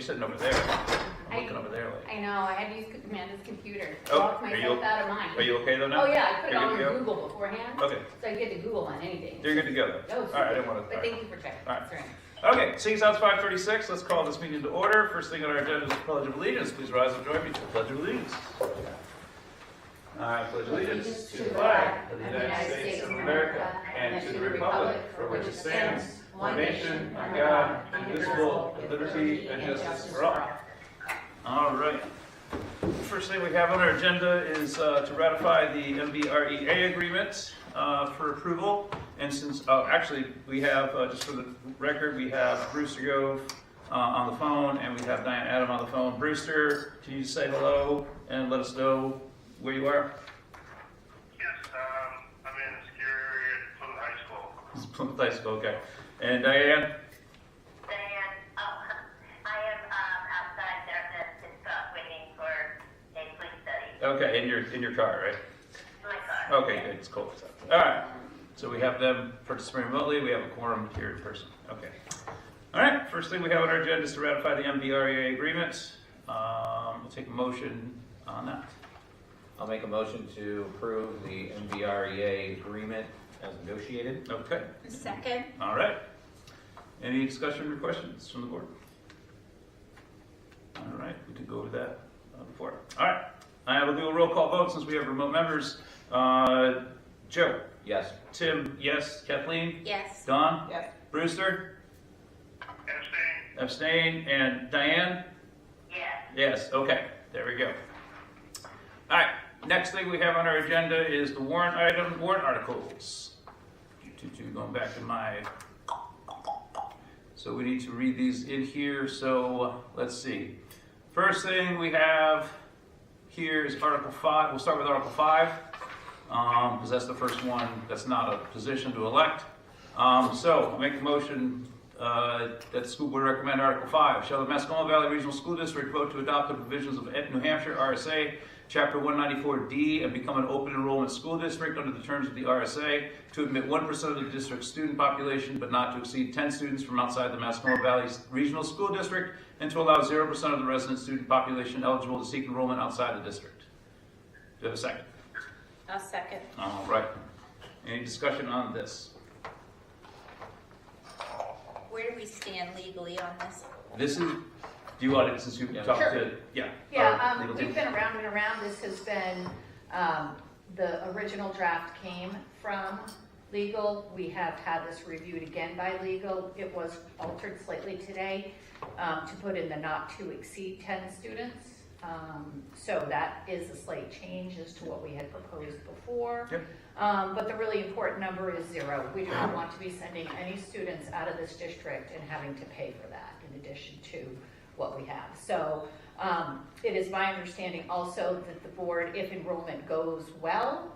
sitting over there. I'm looking over there. Like. I know, I had to use Amanda's computer. Oh, Locked myself out of mine. Are you okay though now? Oh yeah, I put it You're on good to go? Google beforehand. Okay. So I get to Google on anything. You're good to go. Oh, All right, I didn't want to. But thank you for checking. All right. Sorry. Okay, seeing as it's 5:36, let's call this meeting to order. First thing on our agenda is the Pledge of Allegiance. Please rise and join me to the Pledge of Allegiance. I pledge allegiance to the flag of the United States of America and to the republic for which it stands, one nation, under God, indivisible, with liberty and justice for all. All right. First thing we have on our agenda is to ratify the MVREA agreement for approval. And since, actually, we have, just for the record, we have Brewster Gove on the phone, and we have Diane Adam on the phone. Brewster, can you say hello and let us know where you are? Yes, I'm in security at Plymouth High School. Plymouth High School, okay. And Diane? Diane, I am outside there waiting for a police study. Okay, in your car, right? My car. Okay, good, it's cold. All right, so we have them participating remotely. We have a quorum here in person. Okay. All right, first thing we have on our agenda is to ratify the MVREA agreement. We'll take a motion on that. I'll make a motion to approve the MVREA agreement as negotiated. Okay. Second. All right. Any discussion or questions from the board? All right, we did go over that before. All right, I will do a roll call vote since we have remote members. Joe? Yes. Tim, yes. Kathleen? Yes. Don? Yes. Brewster? Abstain. Abstain. And Diane? Yes. Yes, okay, there we go. All right, next thing we have on our agenda is the warrant articles. Going back to my, so we need to read these in here, so let's see. First thing we have here is Article 5, we'll start with Article 5, because that's the first one that's not a position to elect. So I'll make the motion that the school board recommend Article 5. Shall the Mascoma Valley Regional School District vote to adopt the provisions of New Hampshire RSA Chapter 194D and become an open enrollment school district under the terms of the RSA to admit 1% of the district's student population but not to exceed 10 students from outside the Mascoma Valley Regional School District and to allow 0% of the resident student population eligible to seek enrollment outside the district? Do you have a second? I'll second. All right. Any discussion on this? Where do we stand legally on this? This is, do you want it since you talked Sure. to, yeah. Yeah, legal team? we've been around and around. This has been, the original draft came from legal. We have had this reviewed again by legal. It was altered slightly today to put in the not to exceed 10 students. So that is a slight change as to what we had proposed before. Yep. But the really important number is 0. We don't want to be sending any students out of this district and having to pay for that in addition to what we have. So it is my understanding also that the board, if enrollment goes well,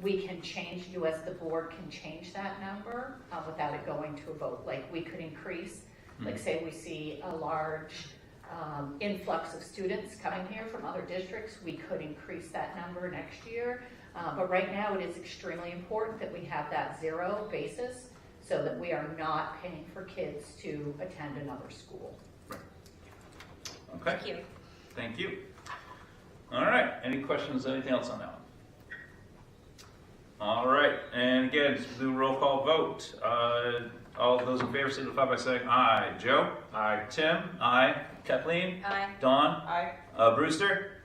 we can change, you as the board can change that number without it going to a vote. Like we could increase, like say we see a large influx of students coming here from other districts, we could increase that number next year. But right now it is extremely important that we have that 0 basis so that we are not paying for kids to attend another school. Okay. Thank you. Thank you. All right, any questions, anything else on that one? All right, and again, just do a roll call vote. All those in favor signify by saying aye. Joe? Aye. Tim? Aye. Kathleen? Aye. Dawn? Aye. Brewster?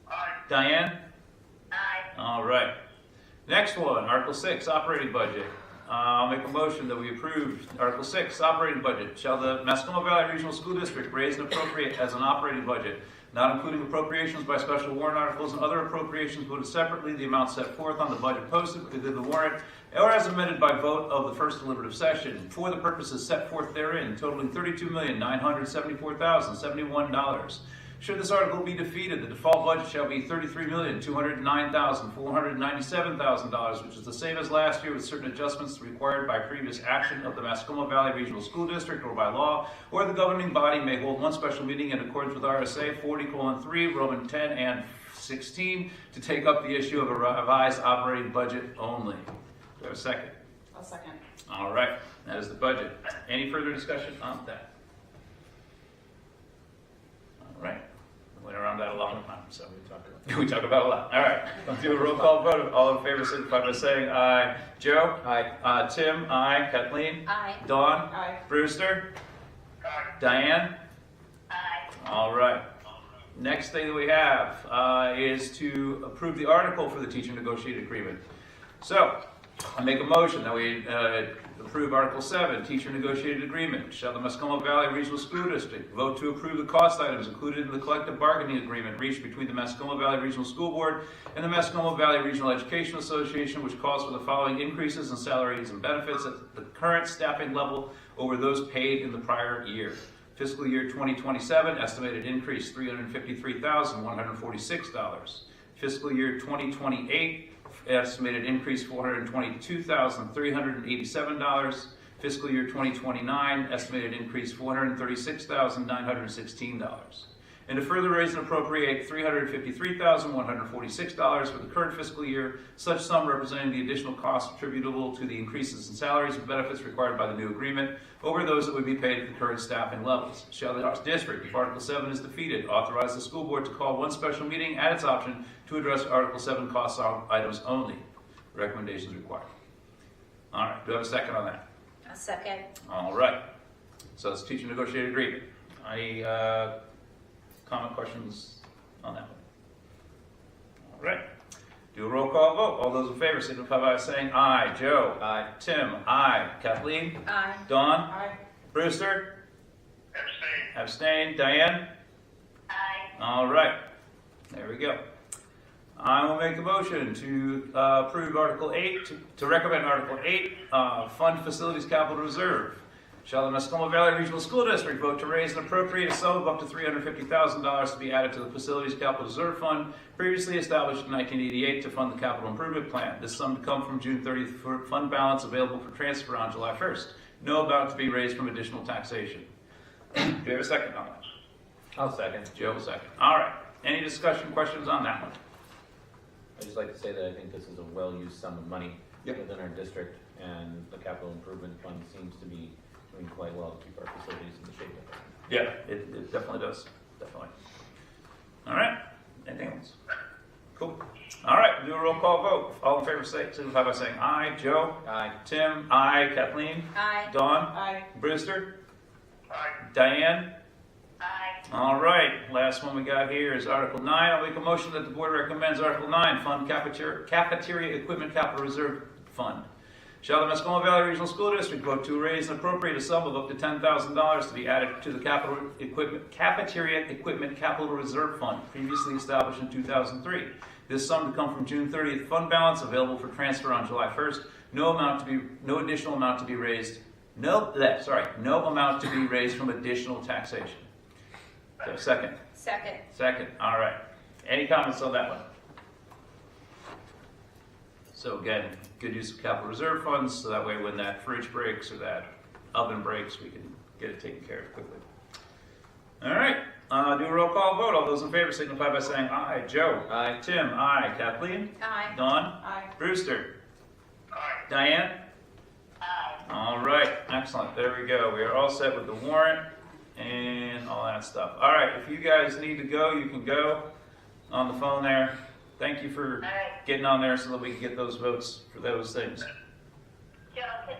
Aye. Diane? Aye. All right. Next one, Article 6, operating budget. I'll make a motion that we approve Article 6, operating budget. Shall the Mascoma Valley Regional School District raise and appropriate as an operating budget, not including appropriations by special warrant articles and other appropriations voted separately, the amount set forth on the budget posted within the warrant, or as amended by vote of the first deliberative session, for the purposes set forth therein, totaling $32,974,071. Should this article be defeated, the default budget shall be $33,209,497,000, which is the same as last year with certain adjustments required by previous action of the Mascoma Valley Regional School District or by law, or the governing body may hold one special meeting in accordance with RSA 40:3, Roman 10 and 16, to take up the issue of a revised operating budget only. Do I have a second? I'll second. All right, that is the budget. Any further discussion on that? so. We talked about We talk about a lot. All right, let's do a roll call vote. All in favor, signify by saying aye. Joe? Aye. Tim? Aye. Kathleen? Aye. Dawn? Aye. Brewster? Aye. Diane? Aye. All right. Next thing that we have is to approve the article for the teacher negotiated agreement. So, I make a motion that we approve Article 7, Teacher Negotiated Agreement. Shall the Mascoma Valley Regional School District vote to approve the cost items included in the collective bargaining agreement reached between the Mascoma Valley Regional School Board and the Mascoma Valley Regional Education Association, which calls for the following increases in salaries and benefits at the current staffing level over those paid in the prior year. Fiscal year 2027, estimated increase $353,146. Fiscal year 2028, estimated increase $422,387. Fiscal year 2029, estimated increase $436,916. And to further raise and appropriate $353,146 for the current fiscal year, such sum representing the additional costs attributable to the increases in salaries and benefits required by the new agreement over those that would be paid at the current staffing levels. Shall the district, if Article 7 is defeated, authorize the school board to call one special meeting at its option to address Article 7 cost items only. Recommendations required. All right, do I have a second on that? A second. All right. So it's teacher negotiated agreement. Any comment, questions on that one? All right. Do a roll call vote. All those in favor signify by saying aye. Joe? Aye. Tim? Aye. Kathleen? Aye. Dawn? Aye. Brewster? Abstain. Abstain. Diane? Aye. All right. There we go. I will make a motion to approve Article 8, to recommend Article 8, Fund Facilities Capital Reserve. Shall the Mascoma Valley Regional School District vote to raise and appropriate a sum of up to $350,000 to be added to the Facilities Capital Reserve Fund, previously established in 1988 to fund the capital improvement plan. This sum to come from June 30th for fund balance available for transfer on July 1st. No amount to be raised from additional taxation. Do you have a second on that? I'll second. Joe, second. All right. Any discussion, questions on that one? I'd just like to say that I think this is a well-used sum of money Yep. within our district, and the capital improvement fund seems to be doing quite well to keep our facilities in the shape that they're in. Yeah, it definitely does. Definitely. All right. Anything else? Cool. All right. Do a roll call vote. All in favor, signify by saying aye. Joe? Aye. Tim? Aye. Kathleen? Aye. Dawn? Aye. Brewster? Aye. Diane? Aye. All right. Last one we got here is Article 9. I'll make a motion that the board recommends Article 9, Fund Cafeteria Equipment Capital Reserve Fund. Shall the Mascoma Valley Regional School District vote to raise and appropriate a sum of up to $10,000 to be added to the Cafeteria Equipment Capital Reserve Fund, previously established in 2003. This sum to come from June 30th fund balance available for transfer on July 1st. No additional amount to be raised. No amount to be raised from additional taxation. So second. Second. Second. All right. Any comments on that one? So again, good use of capital reserve funds, so that way when that fridge breaks or that oven breaks, we can get it taken care of quickly. All right, do a roll call vote. All those in favor signify by saying aye. Joe? Aye. Tim? Aye. Kathleen? Aye. Dawn? Aye. Brewster? Aye. Diane? Aye. All right, excellent. There we go. We are all set with the warrant and all that stuff. All right, if you guys need to go, you can go on the phone there. Thank you for All right. getting on there so that we can get those votes for those things. Joe, Tim,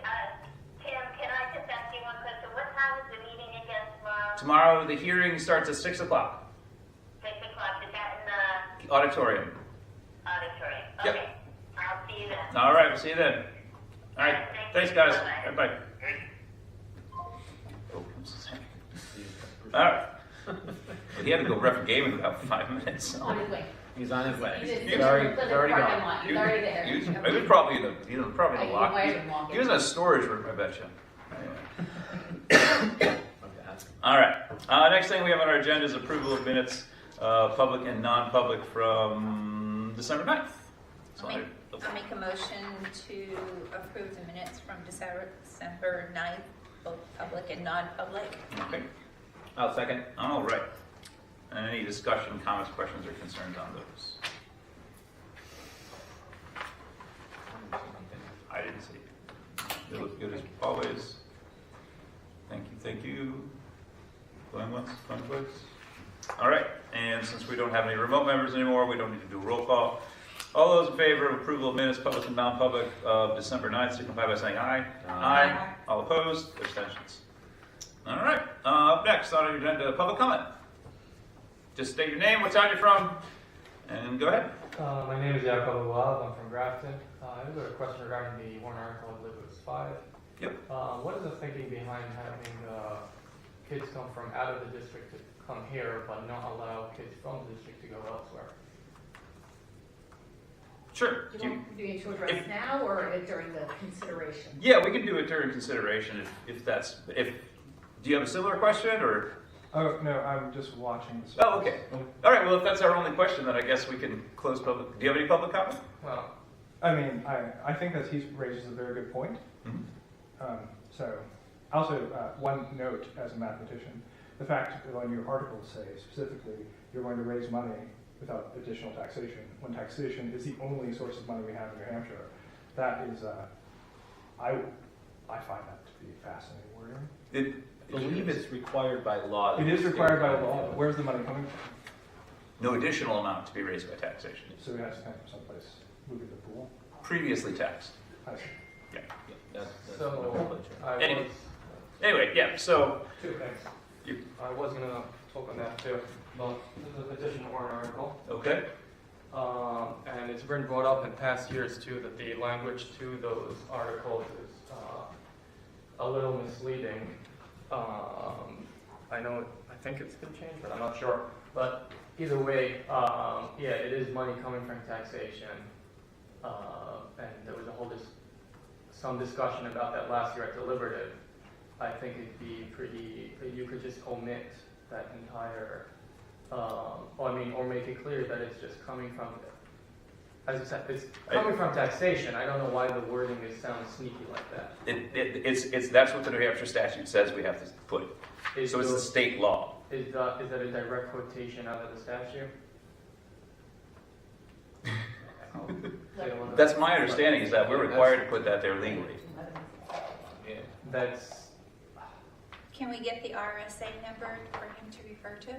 can I just ask you one question? What time is the meeting again tomorrow? Tomorrow, the hearing starts at 6 o'clock, 6 o'clock. Is that in the auditorium. auditorium? Yep. Okay. I'll see you then. All right, we'll see you then. All right, thanks, guys. Bye-bye. Bye. Hey. All right. He had to go ref a game in about 5 minutes. On his way. He's on his way. He's in He's the already parking gone. lot. He's already there. He was probably in the, probably in the Like, lock. why are you walking? He was in a storage room, I bet you. Okay. All right. Next thing we have on our agenda is approval of minutes, public and non-public from December 9th. So I'll make a motion to approve the minutes from December 9th, both public and non-public. Okay. I'll second. All right. Any discussion, comments, questions, or concerns on those? I didn't see it. They look good as always. Thank you, thank you. Going once, going twice. All right, and since we don't have any remote members anymore, we don't need to do a roll call. All those in favor of approval of minutes, public and non-public, of December 9th, signify by saying aye. Aye. All opposed, abstentions. All right, up next on our agenda, public comment. Just state your name, what town you're from, and go ahead. My name is Jacob Luav. I'm from Grafton. I have a question regarding the Warrant article, I believe it was 5. Yep. What is the thinking behind having kids come from out of the district to come here, but not allow kids from the district to go elsewhere? Sure. Do you need to address now or during the consideration? Yeah, we can do it during consideration if do you have a similar question or? Oh, no, I'm just watching this. Oh, okay. All right, well, if that's our only question, then I guess we can close public. Do you have any public comment? Well, I mean, I think that he raises a very good point. Mm-hmm. So, also, one note as a mathematician, the fact that on your articles say specifically you're going to raise money without additional taxation, when taxation is the only source of money we have in New Hampshire, that is, I find that to be fascinating wording. I believe it's required by law. It is required by law, but where's the money coming from? No additional amount to be raised by taxation. So it has to come from someplace. Look at the pool. Previously taxed. I see. Yeah. That's So, nomenclature. Anyway. Anyway, yeah, so, Two things. You- I was going to talk on that too, but this is a petition warrant article. okay. And it's been brought up in past years too that the language to those articles is a little misleading. I think it's been changed, but I'm not sure. But either way, yeah, it is money coming from taxation. And there was some discussion about that last year at deliberative. I think it'd be you could just omit that entire, or make it clear that it's just coming from, as I said, it's coming from taxation. I don't know why the wording sounds sneaky like that. It's that's what the New Hampshire statute says we have to put. So it's the state law. Is that a direct quotation out of the statute? That's my understanding, is that we're required to put that there legally. Yeah. That's, Can we get the RSA number for him to refer to?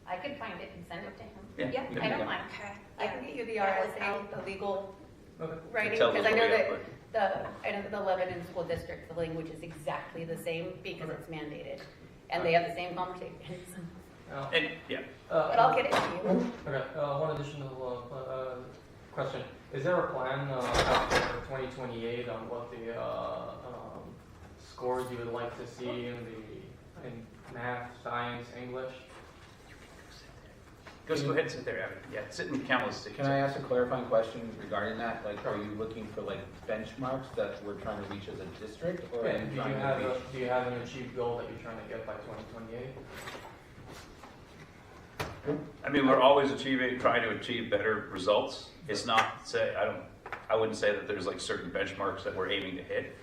I could find it and send it to him. Yeah. I don't mind. Okay. I can get you the Yeah, RSA, the legal okay. writing, Tell us because I what know we that I know the Lebanon School District, the language is exactly the same because it's mandated. And they have the same conversations. And, yeah. But I'll get it to you. Okay, one additional question. Is there a plan after 2028 on what the scores you would like to see in math, science, English? Go ahead and sit there, Abby. Yeah, sit in Kamala's seat. Can I ask a clarifying question regarding that? Like, are you looking for like benchmarks that we're trying to reach as a district, or are you trying to reach? Do you have an achieved goal that you're trying to get by 2028? I mean, we're always trying to achieve better results. It's not I wouldn't say that there's like certain benchmarks that we're aiming to hit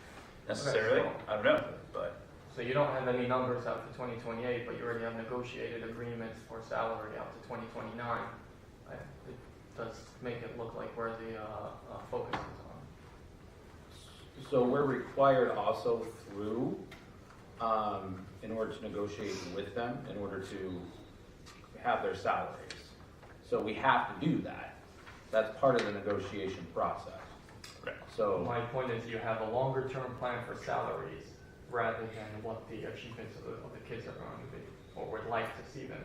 necessarily. Okay, I don't know, but So you don't have any numbers out to 2028, but you already have negotiated agreements for salary out to 2029. It does make it look like where the focus is on. So we're required also through, in order to negotiate with them, in order to have their salaries. So we have to do that. That's part of the negotiation process. right. So My point is you have a longer term plan for salaries rather than what the achievements of the kids are going to be or would like to see them.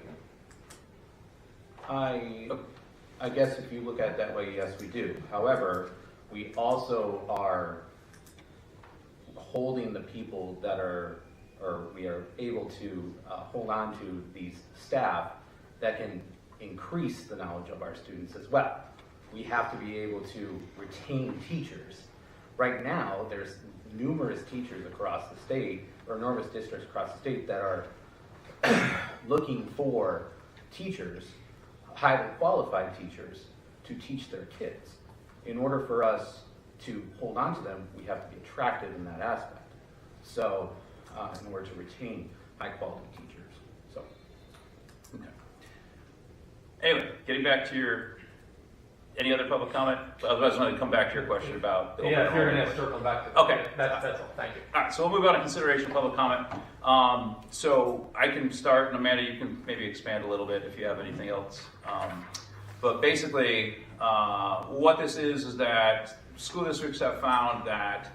I guess if you look at it that way, yes, we do. However, we also are holding the people that we are able to hold on to these staff that can increase the knowledge of our students as well. We have to be able to retain teachers. Right now, there's numerous teachers across the state, or numerous districts across the state that are looking for teachers, highly qualified teachers, to teach their kids. In order for us to hold on to them, we have to be attractive in that aspect. So, in order to retain high quality teachers. So, Okay. Anyway, getting back to your Any other public comment? Otherwise, I'm going to come back to your question about. The Yeah, if you're open gonna circle back to Okay. that's all, thank you. All right, so we'll move on to consideration of public comment. So I can start, and Amanda, you can maybe expand a little bit if you have anything else. But basically, what this is that school districts have found that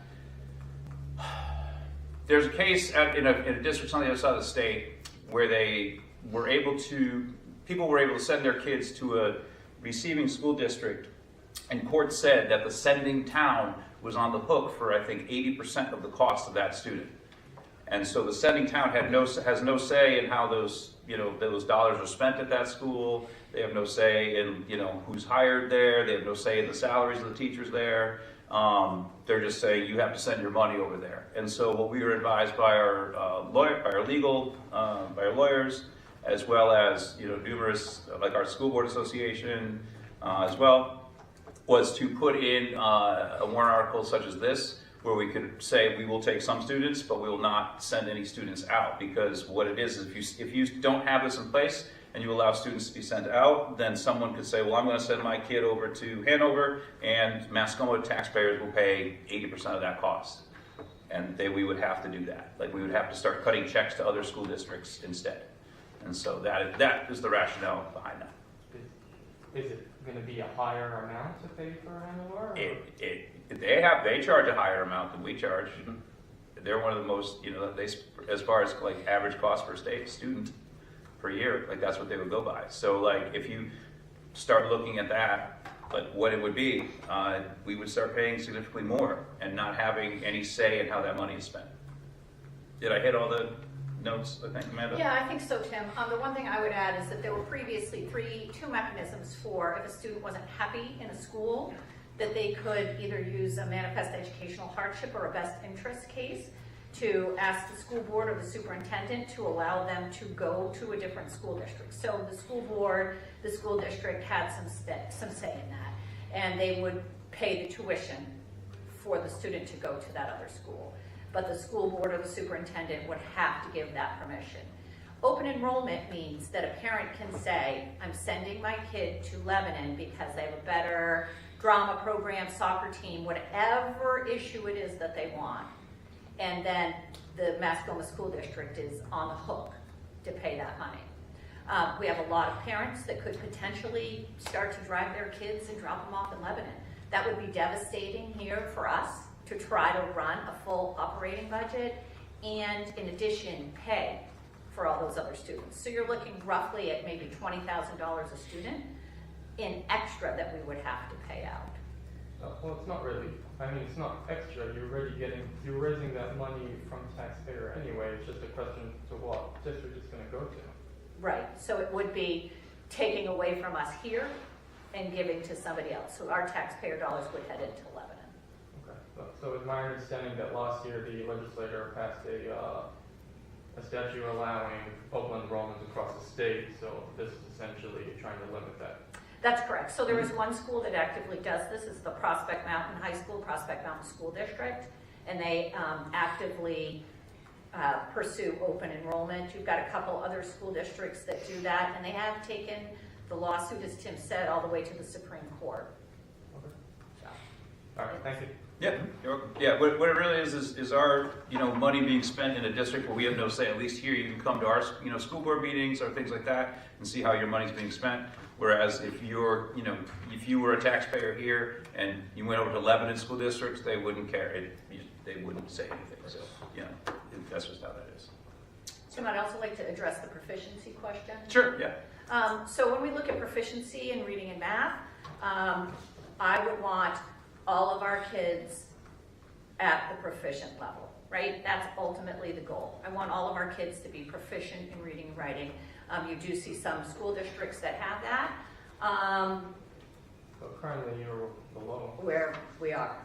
there's a case in a district on the other side of the state where people were able to send their kids to a receiving school district, and court said that the sending town was on the hook for, I think, 80% of the cost of that student. And so the sending town has no say in how those dollars are spent at that school. They have no say in, who's hired there. They have no say in the salaries of the teachers there. They're just saying you have to send your money over there. And so what we were advised by our lawyers, as well as numerous, like our school board association, as well, was to put in a warrant article such as this, where we could say we will take some students, but we will not send any students out. Because what it is if you don't have this in place and you allow students to be sent out, then someone could say, well, I'm going to send my kid over to Hanover, and Mascoma taxpayers will pay 80% of that cost. And we would have to do that. Like, we would have to start cutting checks to other school districts instead. And so that is the rationale behind that. Is it going to be a higher amount to pay for Hanover? They charge a higher amount than we charge. They're one of the most, as far as like average cost per student per year, like that's what they would go by. So like if you start looking at that, like what it would be, we would start paying significantly more and not having any say in how that money is spent. Did I hit all the notes, I think, Amanda? Yeah, I think so, Tim. The one thing I would add is that there were previously two mechanisms for if a student wasn't happy in a school, that they could either use a manifest educational hardship or a best interest case to ask the school board or the superintendent to allow them to go to a different school district. So the school board, the school district had some say in that, and they would pay the tuition for the student to go to that other school. But the school board or the superintendent would have to give that permission. Open enrollment means that a parent can say, I'm sending my kid to Lebanon because they have a better drama program, soccer team, whatever issue it is that they want. And then the Mascoma School District is on the hook to pay that money. We have a lot of parents that could potentially start to drive their kids and drop them off in Lebanon. That would be devastating here for us to try to run a full operating budget and in addition pay for all those other students. So you're looking roughly at maybe $20,000 a student in extra that we would have to pay out. Well, it's not really. I mean, it's not extra. You're raising that money from taxpayer anyway. It's just a question to what district it's going to go to. Right. So it would be taking away from us here and giving to somebody else. So our taxpayer dollars would head into Lebanon. Okay. So it's my understanding that last year the legislature passed a statute allowing open enrollment across the state. So this is essentially trying to limit that. That's correct. So there is one school that actively does this. It's the Prospect Mountain High School, Prospect Mountain School District, and they actively pursue open enrollment. You've got a couple other school districts that do that, and they have taken the lawsuit, as Tim said, all the way to the Supreme Court. Okay. So, All right. Thank you. Yeah, you're welcome. Yeah. What it really is our money being spent in a district where we have no say. At least here, you can come to our school board meetings or things like that and see how your money's being spent. Whereas if you were a taxpayer here and you went over to Lebanon school districts, they wouldn't care. They wouldn't say anything. So that's just how that is. Tim, I'd also like to address the proficiency question. Sure. Yeah. So when we look at proficiency in reading and math, I would want all of our kids at the proficient level, right? That's ultimately the goal. I want all of our kids to be proficient in reading and writing. You do see some school districts that have that. But currently you're below. Where we are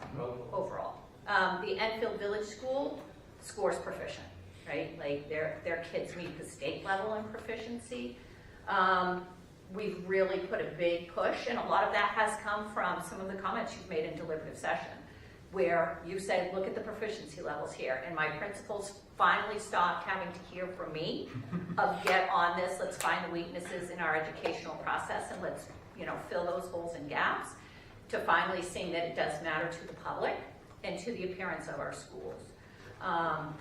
overall. The Enfield Village School scores proficient, right? Like their kids meet the state level in proficiency. We've really put a big push, and a lot of that has come from some of the comments you've made in deliberative session, where you said, look at the proficiency levels here, and my principals finally stopped having to hear from me of get on this, let's find the weaknesses in our educational process, and let's fill those holes and gaps. to finally seeing that it does matter to the public and to the appearance of our schools.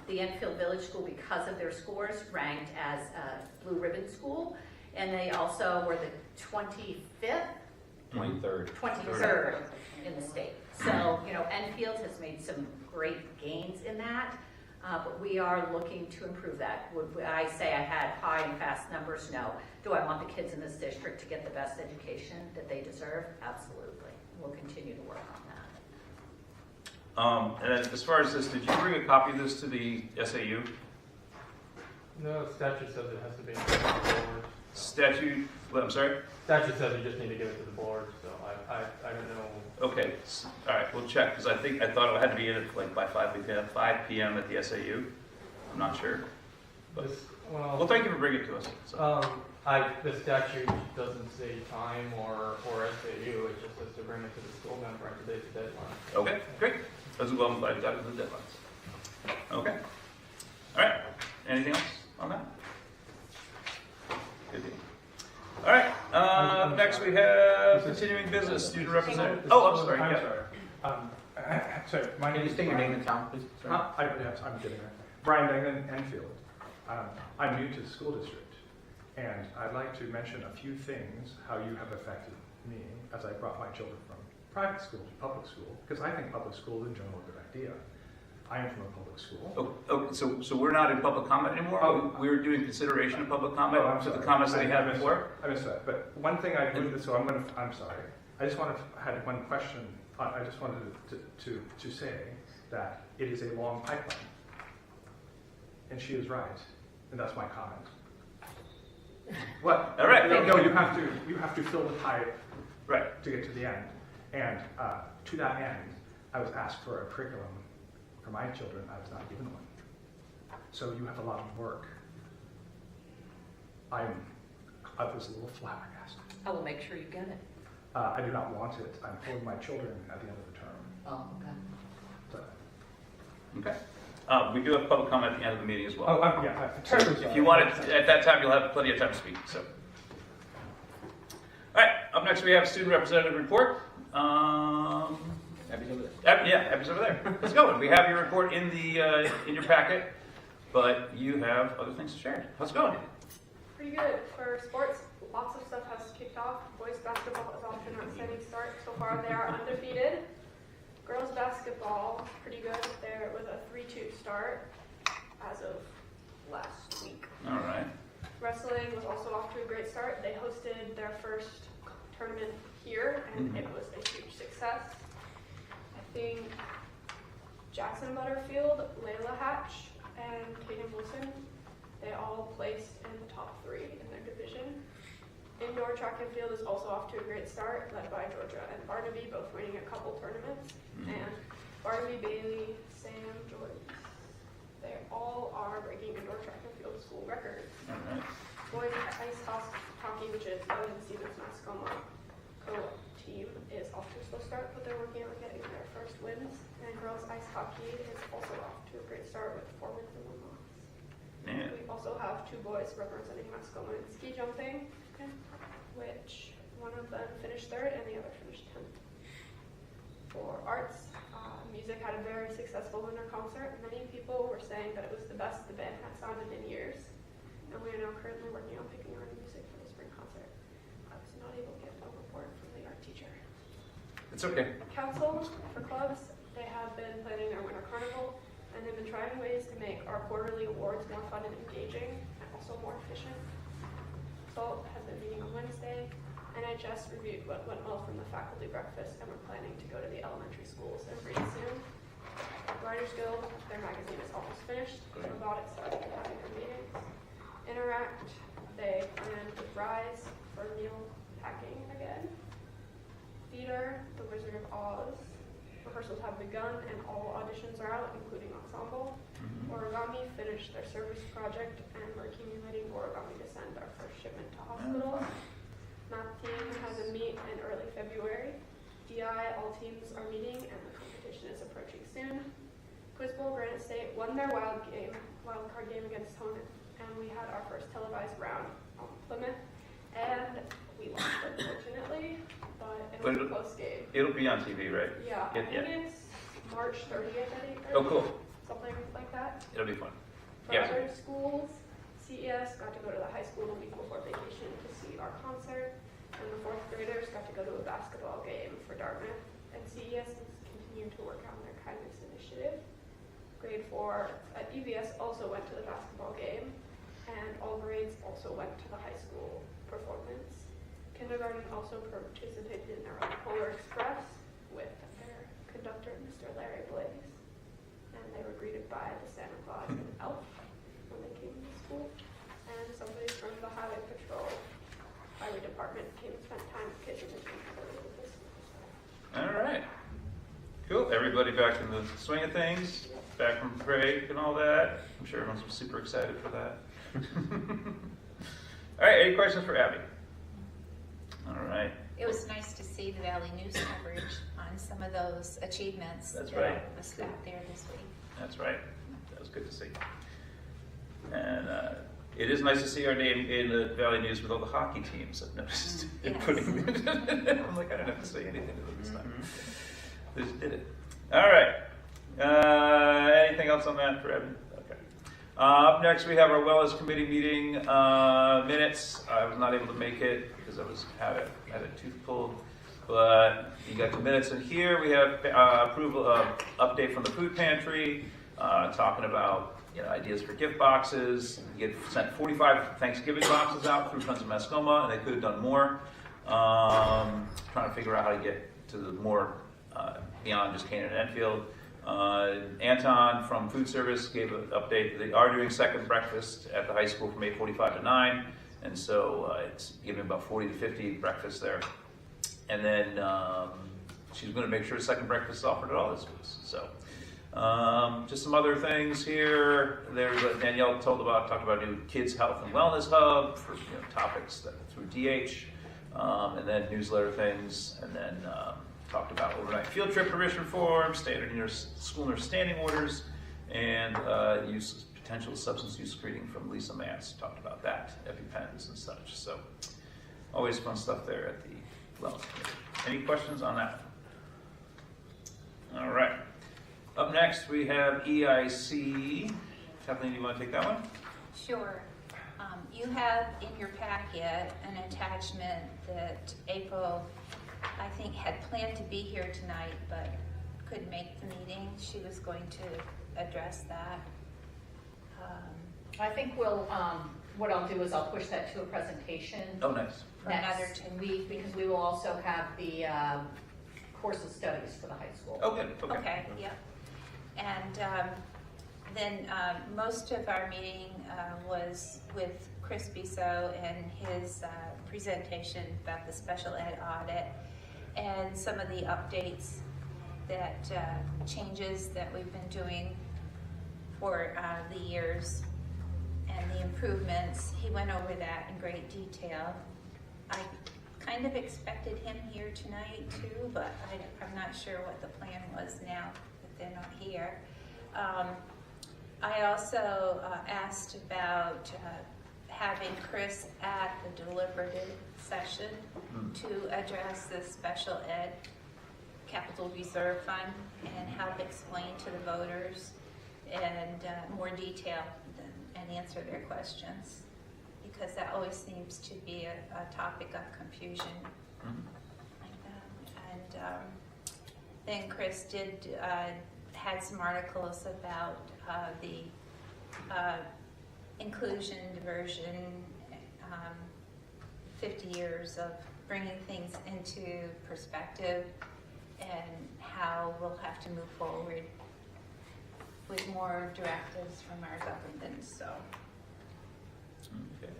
The Enfield Village School, because of their scores, ranked as a blue ribbon school, and they also were the 25th 23rd in the state. So, Enfield has made some great gains in that, but we are looking to improve that. Would I say I had high and fast numbers? No. Do I want the kids in this district to get the best education that they deserve? Absolutely. We'll continue to work on that. And then as far as this, did you bring a copy of this to the SAU? No, statute says it has to be to the board. Statute, I'm sorry? Statute says you just need to give it to the board, so I don't know. Okay, all right, we'll check, because I thought it had to be in it like by 5 p.m. at the SAU. I'm not sure. But, well, thank you for bringing it to us. So. The statute doesn't say time or SAU, it just says to bring it to the school member on today's deadline. Okay, great. As well, I'm glad you got it to the deadlines. Okay. All right, anything else on that? Good deal. All right, next we have continuing business, student representative. Oh, I'm sorry. Sorry, my name Can you is state your Brian. name and town, please? Yes, I'm getting there. Brian Degnan, Enfield. I'm new to the school district, and I'd like to mention a few things, how you have affected me as I brought my children from private school to public school, because I think public school is in general a good idea. I am from a public school. So we're not in public comment anymore? Oh. We're doing consideration of public comment I'm to the sorry. comments that we had before? I missed that. But one thing I'm sorry. I just had one question. I just wanted to say that it is a long pipeline. And she is right. And that's my comment. What? All right. No, you have to fill the pipe Right. to get to the end. And to that end, I was asked for a curriculum for my children. I was not given one. So you have a lot of work. I was a little flabbergasted. I will make sure you get it. I do not want it. I'm pulling my children at the end of the term. Oh, okay. So, Okay. We do have public comment at the end of the meeting as well. yeah. If you want it at that time, you'll have plenty of time to speak. So, all right. Up next, we have student representative report. Abby's over there. Yeah, Abby's over there. Let's go. We have your report in the in your packet, but you have other things to share. How's it going? Pretty good. For sports, lots of stuff has kicked off. Boys basketball is off to an outstanding start. So far, they are undefeated. Girls basketball, pretty good. There was a 3-2 start as of last week. All right. Wrestling was also off to a great start. They hosted their first tournament here, and it was a huge success. I think Jackson Butterfield, Layla Hatch, and Kaden Wilson, they all placed in the top 3 in their division. Indoor track and field is also off to a great start, led by Georgia and Barnaby, both winning a couple tournaments. And Barnaby, Bailey, Sam, Joyce, they all are breaking indoor track and field school records. All right. Boys ice hockey, which is Ellen Stevens Mascoma co-team, is off to a slow start, but they're working on getting their first wins. And girls ice hockey is also off to a great start with 4 wins and 1 loss. Yeah. We also have 2 boys representing Mascoma in ski jumping, which one of them finished 3rd and the other finished 10th. For arts, music had a very successful winter concert. Many people were saying that it was the best the band had sounded in years, and we are now currently working on picking our music for the spring concert. I was not able to get a report from the art teacher. It's okay. Council for clubs, they have been planning their winter carnival, and they've been trying ways to make our quarterly awards more fun and engaging, and also more efficient. SALT has been meeting on Wednesday. NHS reviewed what went well from the faculty breakfast, and we're planning to go to the elementary schools and read soon. Writers Guild, their magazine is almost finished. Robotics started having their meetings. Interact, they planned with Rise for meal packing again. Theater, The Wizard of Oz. Rehearsals have begun and all auditions are out, including ensemble. Origami finished their service project and we're accumulating origami to send our first shipment to hospitals. Math team has a meet in early February. DI, all teams are meeting and the competition is approaching soon. Quiz Bowl, Granite State won their wild card game against Honan, and we had our first televised round on Plymouth, and we lost unfortunately, but in But the post game. it'll be on TV, right? Yeah, I Yeah. think it's March 30th at 8:30. Oh, cool. Something like that. It'll be fun. For Yeah. other schools, CES got to go to the high school the week before vacation to see our concert, and the fourth graders got to go to a basketball game for Dartmouth. And CES is continuing to work on their kindness initiative. Grade 4 at EVS also went to the basketball game, and all grades also went to the high school performance. Kindergarten also participated in their own Polar Express with their conductor, Mr. Larry Blaze. And they were greeted by the Santa Claus and Elf when they came to school. And somebody from the Highway Patrol, Highway Department came and spent time with kids in the community with this. All right. Cool. Everybody back in the swing of things, back from break and all that. I'm sure everyone's super excited for that. All right. Any questions for Abby? All right. It was nice to see the Valley News coverage on some of those achievements. That's that right. was got there this week. That's right. That was good to see. And it is nice to see our name in the Valley News with all the hockey teams. I've noticed. Yes. I'm like, I don't have to say anything to them this time. They just did it. All right. Anything else on that for Evan? Okay. Up next, we have our Wellness Committee meeting minutes. I was not able to make it because I had a tooth pulled. But you got the minutes in here. We have approval of update from the food pantry, talking about ideas for gift boxes. We get sent 45 Thanksgiving boxes out through Friends of Mascoma, and they could have done more. Trying to figure out how to get to the more beyond just Canaan and Enfield. Anton from Food Service gave an update. They are doing second breakfast at the high school from 8:45 to 9, and so it's giving about 40 to 50 breakfasts there. And then she's going to make sure second breakfast is offered at all the schools. So just some other things here. There's Danielle talked about a new kids health and wellness hub for topics that through DH, and then newsletter things, and then talked about overnight field trip permission forms, standard school nurse standing orders, and potential substance use screening from Lisa Mance. Talked about that, EpiPens and such. So always fun stuff there at the Wellness Committee. Any questions on that? All right. Up next, we have EIC. Kathleen, do you want to take that one? Sure. You have in your packet an attachment that April, I think, had planned to be here tonight, but couldn't make the meeting. She was going to address that. I think we'll, what I'll do is I'll push that to a presentation. Oh, nice. For another Next 10 week, because we will also have the course of studies for the high school. Oh, good. Okay. Okay, yep. And then most of our meeting was with Chris Bissot and his presentation about the special ed audit and some of the updates that changes that we've been doing for the years and the improvements. He went over that in great detail. I kind of expected him here tonight too, but I'm not sure what the plan was now that they're not here. I also asked about having Chris at the deliberative session to address the special ed capital reserve fund and help explain to the voters and more detail and answer their questions, because that always seems to be a topic of confusion. And then Chris had some articles about the inclusion, diversion, 50 years of bringing things into perspective, and how we'll have to move forward with more directives from our government. So. Okay.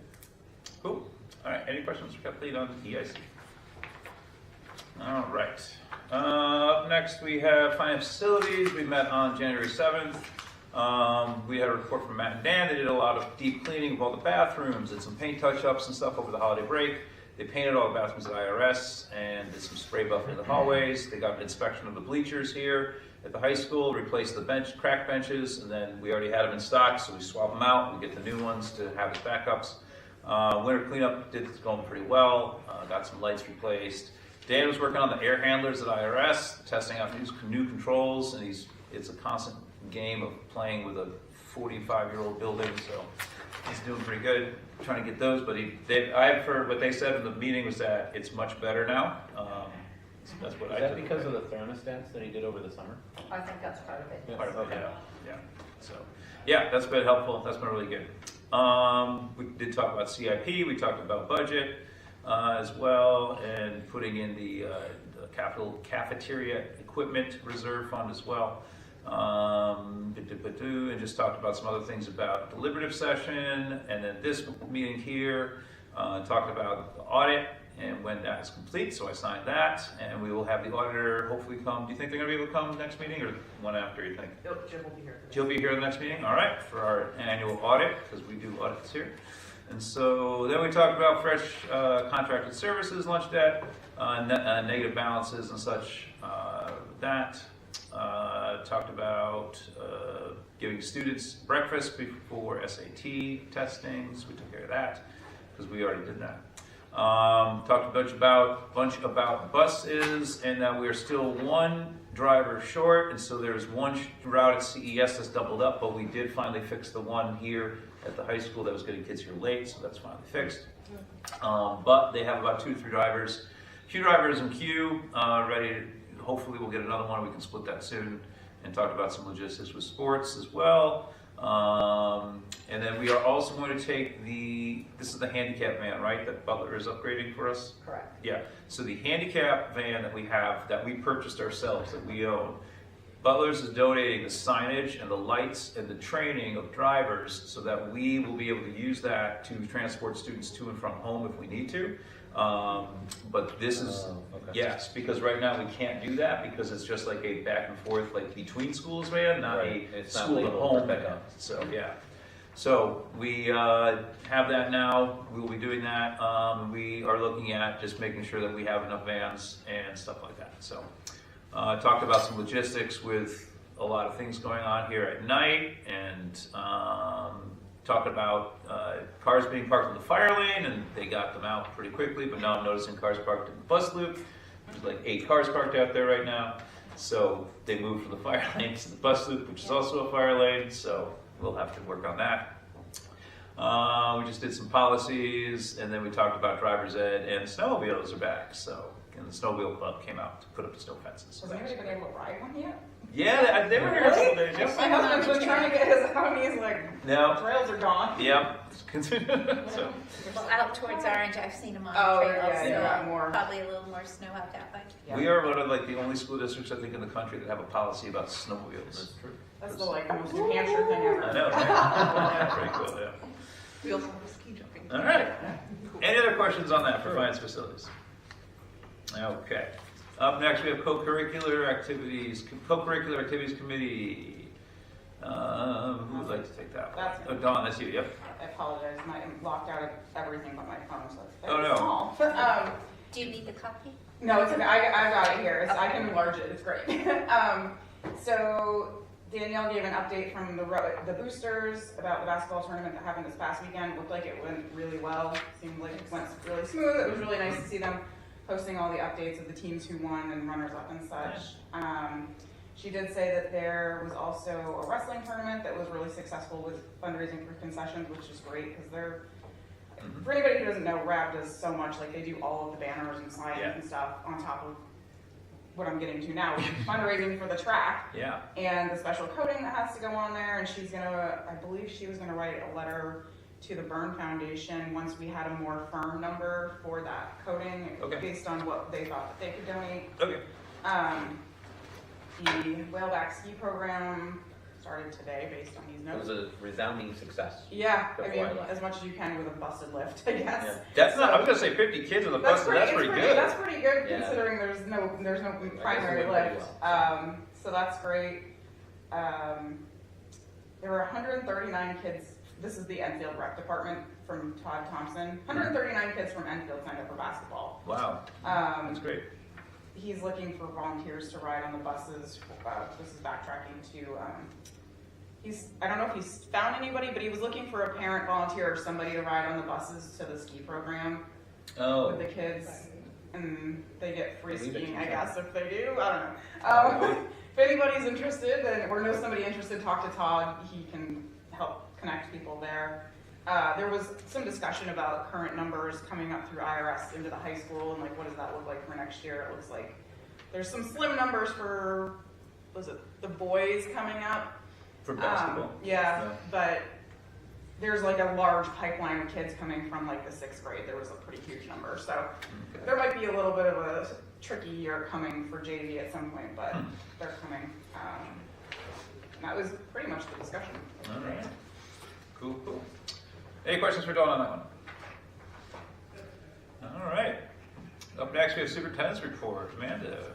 Cool. All right. Any questions for Kathleen on EIC? All right. Up next, we have finance facilities. We met on January 7th. We had a report from Matt and Dan. They did a lot of deep cleaning of all the bathrooms and some paint touch-ups and stuff over the holiday break. They painted all the bathrooms at IRS and did some spray buffing in the hallways. They got an inspection of the bleachers here at the high school, replaced the crack benches, and then we already had them in stock, so we swap them out. We get the new ones to have as backups. Winter cleanup is going pretty well. Got some lights replaced. Dan was working on the air handlers at IRS, testing out new controls, and it's a constant game of playing with a 45-year-old building, so he's doing pretty good trying to get those. But I've heard what they said in the meeting was that it's much better now. So that's what Is I that took because away. of the thermostats that he did over the summer? I think that's part of it. Part of it, Okay. yeah. So, yeah, that's been helpful. That's been really good. We did talk about CIP. We talked about budget as well, and putting in the capital cafeteria equipment reserve fund as well. And just talked about some other things about deliberative session, and then this meeting here talked about the audit and when that is complete, so I signed that, and we will have the auditor hopefully come. Do you think they're going to be able to come next meeting, or one after, you think? Jim will be here. She'll be here the next meeting, all right, for our annual audit, because we do audits here. And so then we talked about fresh contracted services, lunch debt, negative balances and such. Talked about giving students breakfast before SAT testings. We took care of that, because we already did that. Talked a bunch about buses, and that we are still one driver short, and so there's one route at CES that's doubled up, but we did finally fix the one here at the high school that was getting kids here late, so that's finally fixed. But they have about 2 to 3 drivers, few drivers in queue, ready to, hopefully we'll get another one, we can split that soon, and talk about some logistics with sports as well. And then we are also going to take this is the handicap van, right, that Butler is upgrading for us? Correct. Yeah, so the handicap van that we have, that we purchased ourselves, that we own, Butler's is donating the signage and the lights and the training of drivers so that we will be able to use that to transport students to and from home if we need to. But this is, okay. yes, because right now we can't do that because it's just like a back and forth, like between schools van, not Right. a It's not school to labeled home for van. pickup. So, yeah. So we have that now. We will be doing that. We are looking at just making sure that we have enough vans and stuff like that. So talked about some logistics with a lot of things going on here at night, and talked about cars being parked in the fire lane, and they got them out pretty quickly, but now I'm noticing cars parked in the bus loop. There's like 8 cars parked out there right now. So they moved from the fire lane to the bus loop, which is also a fire lane, so we'll have to work on that. We just did some policies, and then we talked about driver's ed, and snowmobiles are back. So, and the snowmobile club came out to put up the snow fences. Has anybody been able to ride one yet? Yeah, they were here a couple days. Yep. My husband's been trying to get his out, and he's like, No. trails are gone. Yep. So, Well, out towards Orange, I've seen them on Oh, trails, yeah, so you got more. probably a little more snow out that way. Yeah. we are one of like the only school districts I think in the country that have a policy about snowmobiles. That's true. That's the like most New Hampshire thing ever. I know, right? Yeah, pretty cool, yeah. We also have ski jumping. All right. Any other questions on that for finance facilities? Okay. Up next, we have co-curricular activities. Co-curricular activities committee. Who would like to take that one? That's Oh, Dawn, that's you. Yep. I apologize. I'm locked out of everything but my phone, so it's Oh, very no. small. Do you need the copy? No, it's okay. I got it here. I can enlarge it. It's great. So Danielle gave an update from the boosters about the basketball tournament that happened this past weekend. Looked like it went really well. Seemed like it went really smooth. It was really nice to see them posting all the updates of the teams who won and runners up and such. She did say that there was also a wrestling tournament that was really successful with fundraising for concessions, which is great because they're, for anybody who doesn't know, RAB does so much. Like they do all of the banners and signs and stuff on top of what I'm getting to now, which is fundraising for the track. Yeah. And the special coding that has to go on there. And she's gonna, I believe she was gonna write a letter to the Byrne Foundation once we had a more firm number for that coding, based on what they thought that they could donate. Okay. The whaleback ski program started today based on these It notes. was a resounding success. Yeah, I before I mean, left. as much as you can with a busted lift, I guess. Yeah. That's not, I was going to say 50 kids on the bus, that's pretty good. That's pretty good Yeah. considering there's no primary went pretty lift. well, So that's great. There were 139 kids. This is the Enfield Rec Department from Todd Thompson. 139 kids from Enfield signed up for basketball. Wow. That's great. He's looking for volunteers to ride on the buses. This is backtracking to, I don't know if he's found anybody, but he was looking for a parent volunteer or somebody to ride on the buses to the ski program with the kids. and they get free Leave it skiing, to I you. guess, if they do. I don't know. If anybody's interested, then or knows somebody interested, talk to Todd. He can help connect people there. There was some discussion about current numbers coming up through IRS into the high school, and like, what does that look like for next year? It looks like there's some slim numbers for, was it the boys coming up? For basketball. Yeah, but there's like a large pipeline of kids coming from like the 6th grade. There was a pretty huge number, so there might be a little bit of a tricky year coming for JV at some point, but they're coming. That was pretty much the discussion. All right. Cool, cool. Any questions for Dawn on that one? All right. Up next, we have Superintendent's report. Amanda.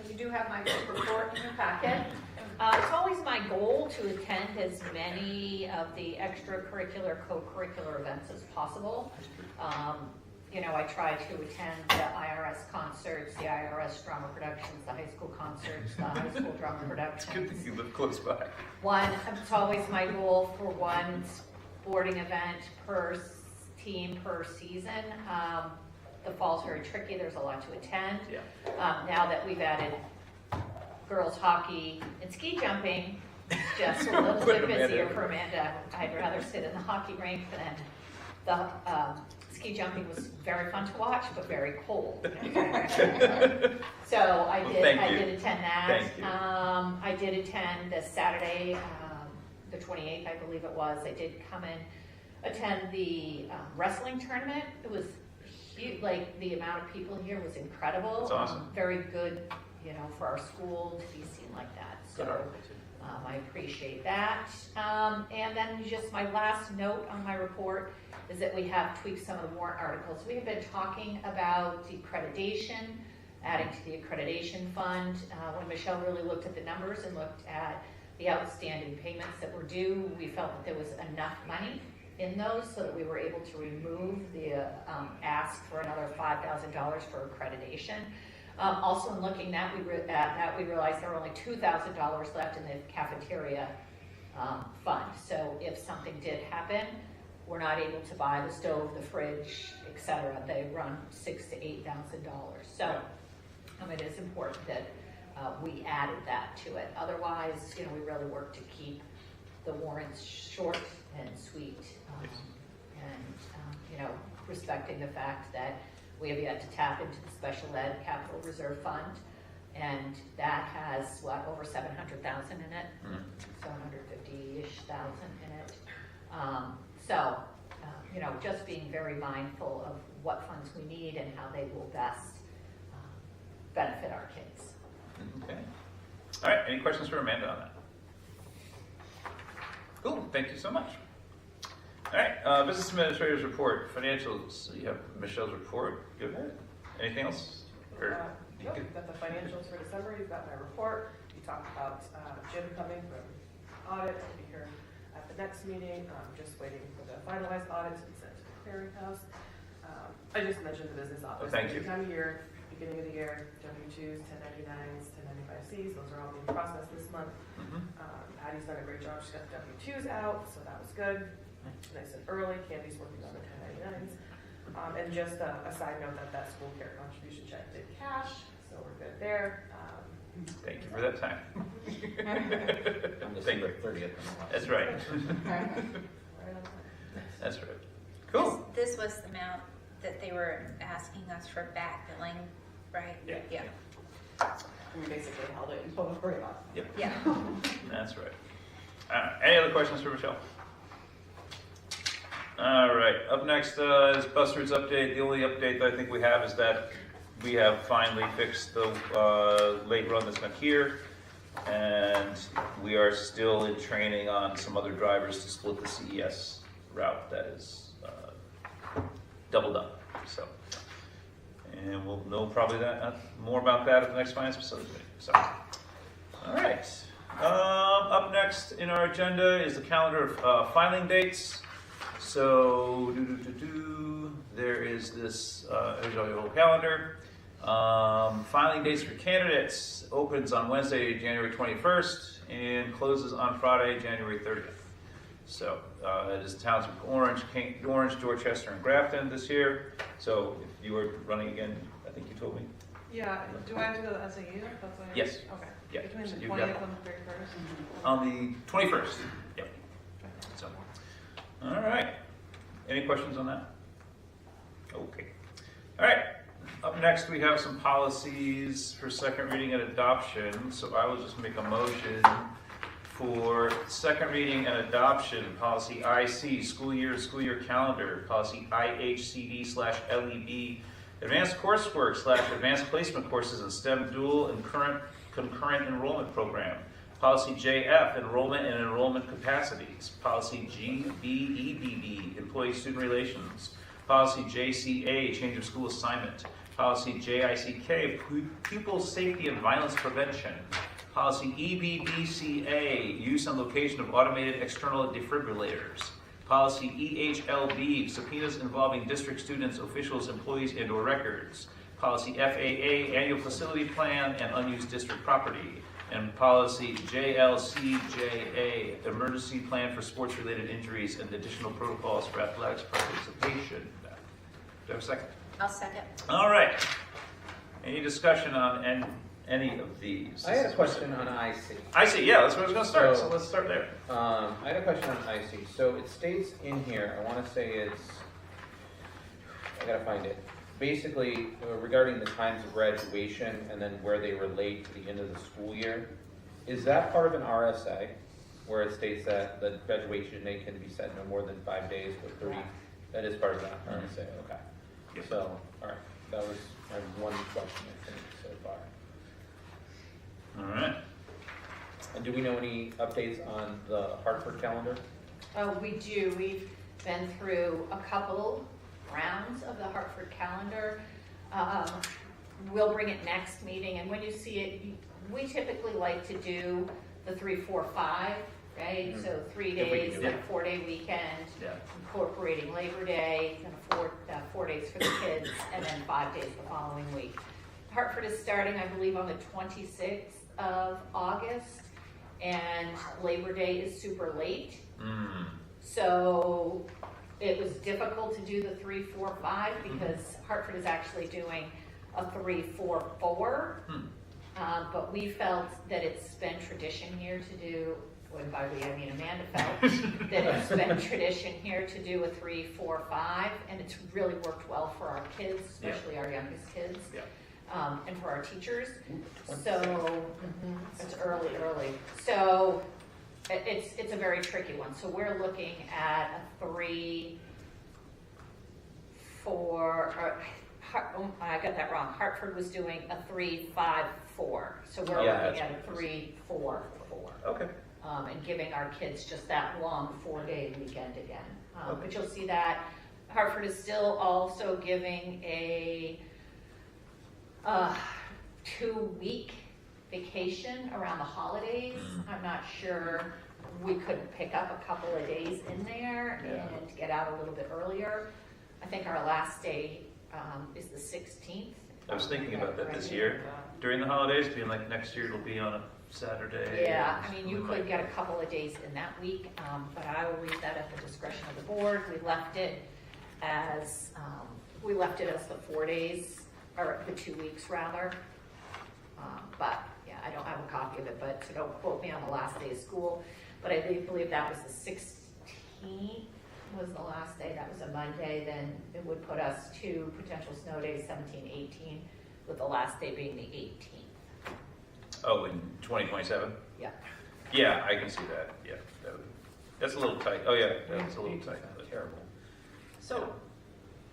You do have my report in your packet. It's always my goal to attend as many of the extracurricular, co-curricular events as possible. You know, I try to attend the IRS concerts, the IRS drama productions, the high school concerts, the high school drama It's good productions. that you live close by. It's always my goal for one sporting event per team per season. The fall's very tricky, there's a lot to attend. Yeah. Now that we've added girls hockey and ski jumping, it's just a little bit busier for Amanda. I'd rather sit in the hockey rink than the ski jumping was very fun to watch, but very cold. So I did attend that. Thank you. I did attend the Saturday, the 28th, I believe it was. I did come in, attend the wrestling tournament. It was huge, like the amount of people here was incredible. That's awesome. Very good, you know, for our school to be seen like that. Good So article, too. I appreciate that. And then just my last note on my report is that we have tweaked some of the warrant articles. We have been talking about accreditation, adding to the accreditation fund. When Michelle really looked at the numbers and looked at the outstanding payments that were due, we felt that there was enough money in those so that we were able to remove the ask for another $5,000 for accreditation. Also in looking at that, we realized there were only $2,000 left in the cafeteria fund. So if something did happen, we're not able to buy the stove, the fridge, etc. They run $6,000 to $8,000. So it is important that we added that to it. Otherwise, you know, we really work to keep the warrants short and sweet, you know, respecting the fact that we have yet to tap into the special ed capital reserve fund, and that has over 700,000 in it, 750-ish thousand in it. You know, just being very mindful of what funds we need and how they will best benefit our kids. Okay. All right. Any questions for Amanda on that? Cool. Thank you so much. All right. Business Administrator's report. Financials. You have Michelle's report. Go ahead. Anything else? Or you Nope, could- you've got the financials for December, you've got my report, you talked about Jim coming from audit, he'll be here at the next meeting, just waiting for the finalized audit to be sent to the clearinghouse. I just mentioned the business office. thank you. Time of year, beginning of the year, W-2s, 1099s, 1095Cs, those are all being processed this month. Patty's done a great job, she's got the W-2s out, so that was good, nice and early. Candy's working on the 1099s. And just a side note that school care contribution check did cash, so we're good there. Thank you for that time. On December 30th. That's right. Right on time. That's right. Cool. This was the amount that they were asking us for back billing, right? Yeah. We basically held it until the very last. Yep. Yeah. That's right. Any other questions for Michelle? All right. Up next is Buster's update. The only update that I think we have is that we have finally fixed the late run that's been here, and we are still in training on some other drivers to split the CES route that is doubled up. So, and we'll know probably more about that at the next finance facilities meeting. So, all right. Up next in our agenda is the calendar of filing dates. So, there is this, here's our whole calendar. Filing dates for candidates opens on Wednesday, January 21st, and closes on Friday, January 30th. So, it is the towns of Orange, Dorchester, and Grafton this year. So, if you were running again, think you told me. Yeah, do I have to go to the SAU? That's what Yes. Okay. Yeah, Between so the you've 20th got- and the 31st? On the 21st, yep. So, all right. Any questions on that? Okay. All right. Up next, we have some policies for second reading and adoption. So I will just make a motion for second reading and adoption. Policy IC, school year calendar. Policy IHCD/LEB, advanced coursework / advanced placement courses in STEM dual and concurrent enrollment program. Policy JF, enrollment and enrollment capacities. Policy GBEBB, employee student relations. Policy JCA, change of school assignment. Policy JICK, pupil safety and violence prevention. Policy EBDCA, use and location of automated external defibrillators. Policy EHLB, subpoenas involving district students, officials, employees, and/or records. Policy FAA, annual facility plan and unused district property. And policy JLCJA, emergency plan for sports-related injuries and additional protocols for athletics participation. Do you have a second? I'll second. All right. Any discussion on any of these? I had a question on IC. I see, yeah, that's where I was going to start, so So- let's start there. I had a question on IC. So it states in here, I want to say I gotta find it. Basically, regarding the times of graduation and then where they relate to the end of the school year, is that part of an RSA where it states that the graduation date can be set no more than 5 days with 30? That is part of that RSA, okay. Yep. So, all right, that was my one question I think so far. All right. And do we know any updates on the Hartford calendar? Oh, we do. We've been through a couple rounds of the Hartford calendar. We'll bring it next meeting, and when you see it, we typically like to do the 3, 4, 5, right? Mhm. So 3 If we can days, do like it. 4-day weekend, Yeah. incorporating Labor Day, kind of 4 days for the kids, and then 5 days the following week. Hartford is starting, I believe, on the 26th of August, and Labor Day is super late. So it was difficult to do the 3, 4, 5 because Hartford is actually doing a 3, 4, 4. But we felt that it's been tradition here to do, and by we I mean Amanda felt, that it's been tradition here to do a 3, 4, 5, and it's really worked well for our kids, especially our youngest kids. Yeah. And for our teachers. So, it's early. So, it's a very tricky one. So we're looking at a 3, 4, I got that wrong. Hartford was doing a 3, 5, 4. So we're Yeah, looking at that's a 3, 4, 4. Okay. And giving our kids just that long 4-day weekend again. But you'll see that Hartford is still also giving a 2-week vacation around the holidays. I'm not sure, we couldn't pick up a couple of days in there and get out a little bit earlier. I think our last day is the 16th. I was thinking about that this year, during the holidays, being like next year it'll be on a Saturday. Yeah, I mean, you could get a couple of days in that week, but I will leave that at the discretion of the board. We left it as the 4 days, or the 2 weeks rather. But yeah, I don't have a copy of it, but so don't quote me on the last day of school. But I believe that was the 16th was the last day. That was a Monday. Then it would put us to potential snow days 17, 18, with the last day being the 18th. Oh, in 2027? Yeah. Yeah, I can see that. Yeah, that's a little tight. Oh yeah, that's a little tight. That's terrible. So,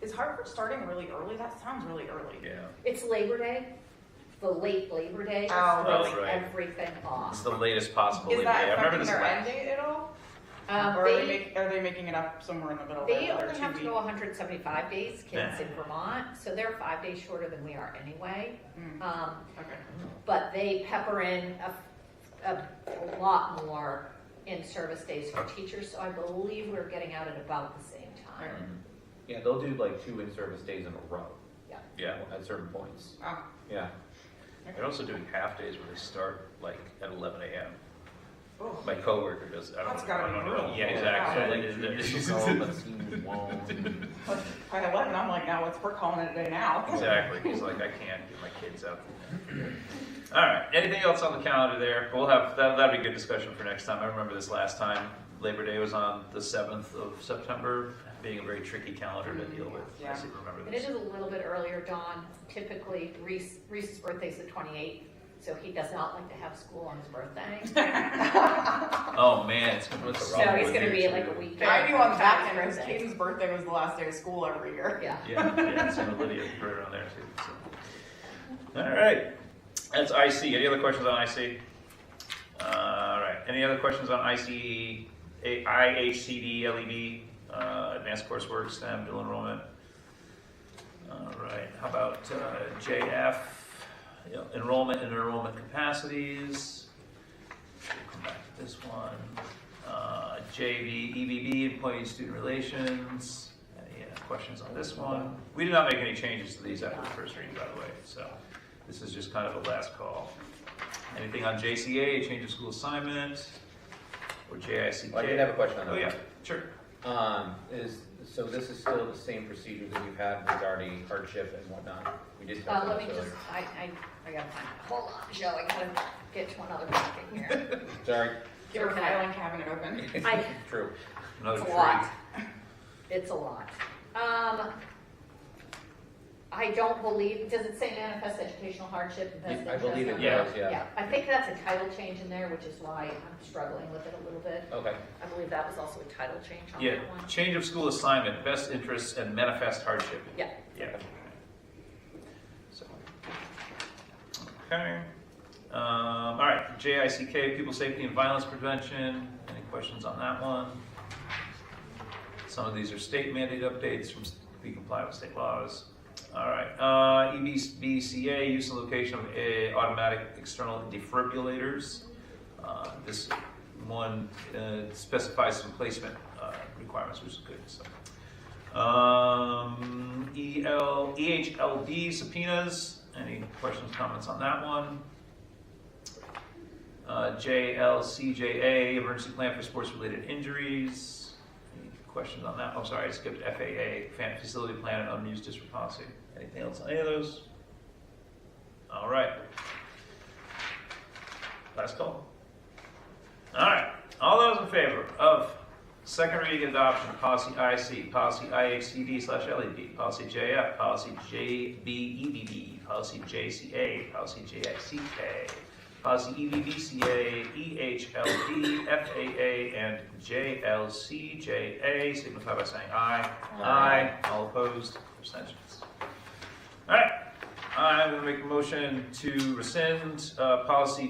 is Hartford starting really early? That sounds really early. Yeah. It's Labor Day, the late Labor Day. Oh, throwing right. everything off. It's the latest possible Is Labor Day. that I remember affecting this their end last. date at all? Um, Or they- are they making it up somewhere in the middle? They like only have to go 2 weeks? 175 days, kids in Vermont, so they're 5 days shorter than we are anyway. Okay. But they pepper in a lot more in-service days for teachers, so I believe we're getting out at about the same time. Yeah, they'll do like 2 in-service days in a row Yeah. at certain points. Oh, Yeah. They're also doing half days where they start like at 11 a.m. my coworker does. I don't That's know. gotta be brutal. Yeah, exactly. By 11, I'm like, now we're calling it a day now. Exactly. He's like, I can't get my kids out there. All right. Anything else on the calendar there? We'll have that'll be a good discussion for next time. I remember this last time. Labor Day was on the 7th of September, being a very tricky calendar to deal with. Yeah. I seem to remember And it this. is a little bit earlier, Dawn. Typically, Reese's birthday's the 28th, so he does not like to have school on his birthday. Oh man, it's gonna So he's going to be like a week. I knew on the back end, His because Caden's birthday was the last day of school every year. Yeah. Yeah, it's in Lydia's right around there too. So. All right, that's IC. Any other questions on IC? All right. Any other questions on ICE, IHCD, LEB, advanced coursework, STEM, dual enrollment? All right. How about JF, enrollment and enrollment capacities? We'll come back to this one. JV, EBB, employee student relations. Any questions on this one? We did not make any changes to these after the first reading, by the way. So this is just kind of a last call. Anything on JCA, change of school assignment, or JICK? Well, I did have a question on that. Oh yeah, sure. So this is still the same procedure that you've had regarding hardship and whatnot? We did talk Let about me this just, earlier. I gotta find it. Hold on, Joe, I gotta get to another packet here. Sorry. Get her filing cabinet open. True. Another It's a tree. lot. It's a lot. I don't believe, does it say manifest educational hardship? and best I believe it interest? does, yeah. I think that's a title change in there, which is why I'm struggling with it a little bit. Okay. I believe that was also a title change on Yeah, that one. change of school assignment, best interests, and manifest hardship. Yeah. Yeah. So, okay. All right, JICK, people safety and violence prevention. Any questions on that one? Some of these are state mandate updates from be compliant with state laws. All right, EBCA, use and location of automatic external defibrillators. This one specifies some placement requirements, which is good. So. EHLD subpoenas. Any questions, comments on that one? JLCJA, emergency plan for sports-related injuries. Any questions on that? Oh, sorry, I skipped FAA, facility plan and unused district policy. Anything else on any of those? All right. Last call. All right. All those in favor of second reading and adoption of policy IC, policy IHCD/LEB, policy JF, policy JBEBB, policy JCA, policy JICK, policy EBBCA, EHLD, FAA, and JLCJA, signify by saying aye. Aye. All opposed? Abstentions. All right. I'm going to make a motion to rescind policy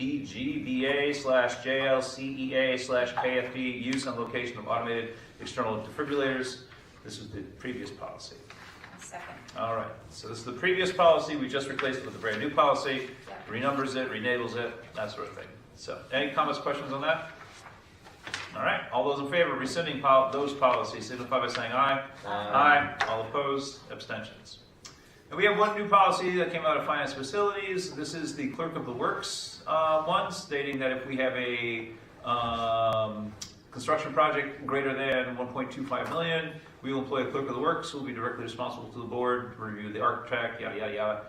GBGBA/JLCEA/KFD, use and location of automated external defibrillators. This is the previous policy. Second. All right. So this is the previous policy. We just replaced it with a brand new policy. Renumbers it, renabels it, that sort of thing. So, any comments, questions on that? All right. All those in favor of rescinding those policies signify by saying aye. Aye. All opposed? Abstentions. And we have one new policy that came out of finance facilities. This is the clerk of the works one, stating that if we have a construction project greater than 1.25 million, we will employ a clerk of the works who will be directly responsible to the board, review the architect, yada, yada, yada.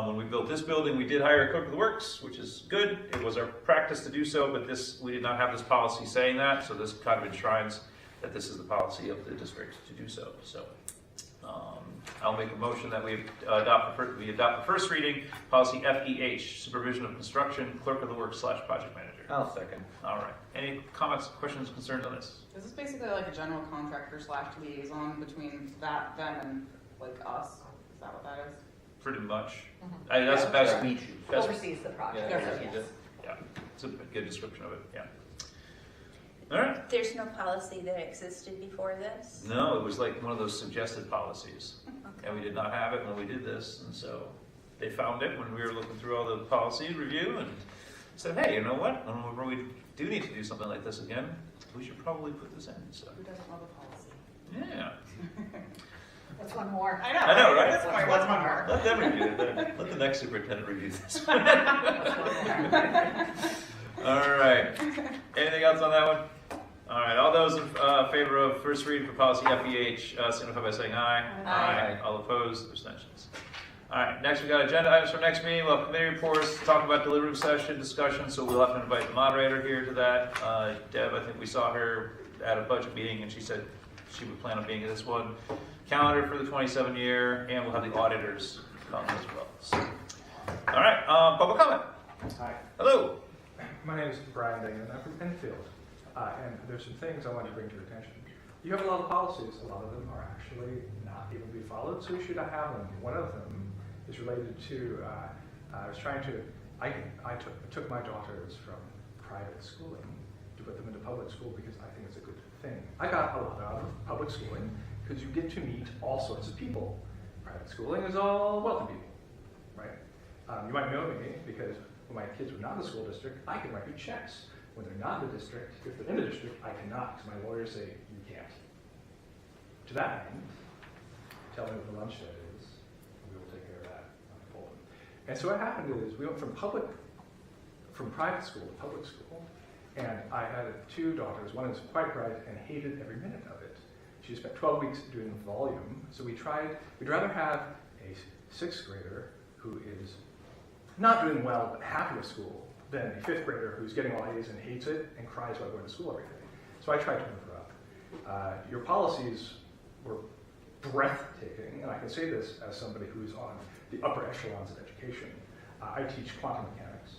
When we built this building, we did hire a clerk of the works, which is good. It was our practice to do so, but we did not have this policy saying that, so this kind of enshrines that this is the policy of the district to do so. So. I'll make a motion that we adopt the first reading, policy FEH, supervision of construction, clerk of the works / project manager. I'll second. All right. Any comments, questions, concerns on this? Is this basically like a general contractor / liaison between them and like us? Is that what that is? Pretty much. Mhm. That's the best. Oversees the project. Yeah, so yes. yes. Yeah, it's a good description of it. Yeah. All right. There's no policy that existed before this? No, it was like one of those suggested policies, and we did not have it when we did this, and so they found it when we were looking through all the policy review and said, hey, you know what? When we do need to do something like this again, we should probably put this in. So. Who doesn't love a policy? Yeah. What's one more? I know. I know, right? That's my what's more. Let them review it. Let the next superintendent review this one. All right. Anything else on that one? All right. All those in favor of first reading for policy FEH signify by saying aye. Aye. All opposed? Abstentions. All right. Next, we got agenda items for next meeting. We'll have committee reports, talk about deliberative session discussion. So we'll have to invite the moderator here to that. Deb, I think we saw her at a budget meeting, and she said she would plan on being at this one. Calendar for the 27 year, and we'll have the auditors come as well. So, all right. Public comment. Hi. Hello. My name is Brian Dane, and I'm from Enfield. And there's some things I want to bring to your attention. You have a lot of policies. A lot of them are actually not able to be followed, so you should not have them. One of them is related to, I took my daughters from private schooling to put them into public school because I think it's a good thing. I got a lot out of public schooling because you get to meet all sorts of people. Private schooling is all wealthy people, right? You might know me because when my kids were not in the school district, I can write you checks. When they're not in the district, if they're in the district, I cannot, because my lawyers say you can't. To that end, tell me what the lunch debt is, and we will take care of that on the phone. And so what happened is we went from private school to public school, and I had two daughters. One is quite bright and hated every minute of it. She spent 12 weeks doing volume, so we'd rather have a 6th grader who is not doing well but happy with school than a 5th grader who's getting all A's and hates it and cries about going to school every day. So I tried to move her up. Your policies were breathtaking, and I can say this as somebody who's on the upper echelons of education. I teach quantum mechanics,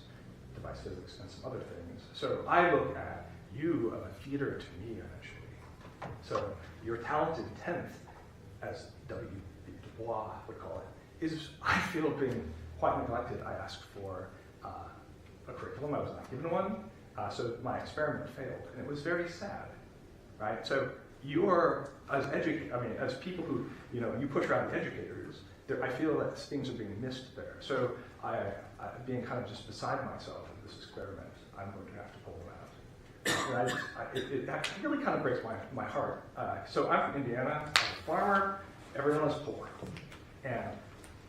device physics, and some other things. So I look at you of a theater to me eventually. So your talented 10th, as W. B. Du Bois would call it, is, I feel, being quite neglected. I asked for a curriculum. I was not given one, so my experiment failed, and it was very sad, right? So you are, as people who, you push around the educators, I feel that things are being missed there. So being kind of just beside myself in this experiment, I'm going to have to pull them out. And it really kind of breaks my heart. So I'm from Indiana, I'm a farmer, everyone is poor. And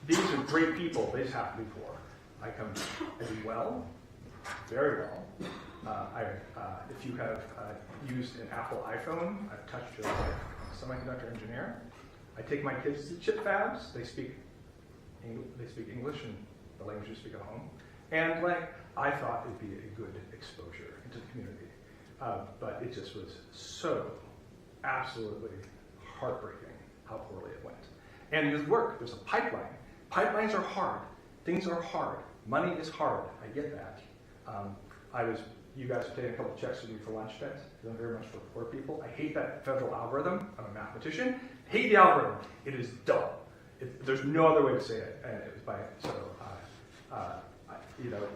these are great people, they just have to be poor. I do well, very well. If you have used an Apple iPhone, I've touched your life. I'm a semiconductor engineer. I take my kids to chip fabs. They speak English and the language you speak at home. And I thought it'd be a good exposure into the community. But it just was so absolutely heartbreaking how poorly it went. And there's work, there's a pipeline. Pipelines are hard. Things are hard. Money is hard. I get that. You guys have taken a couple of checks with me for lunch debts. I'm very much for poor people. I hate that federal algorithm. I'm a mathematician. Hate the algorithm. It is dumb. There's no other way to say it. And it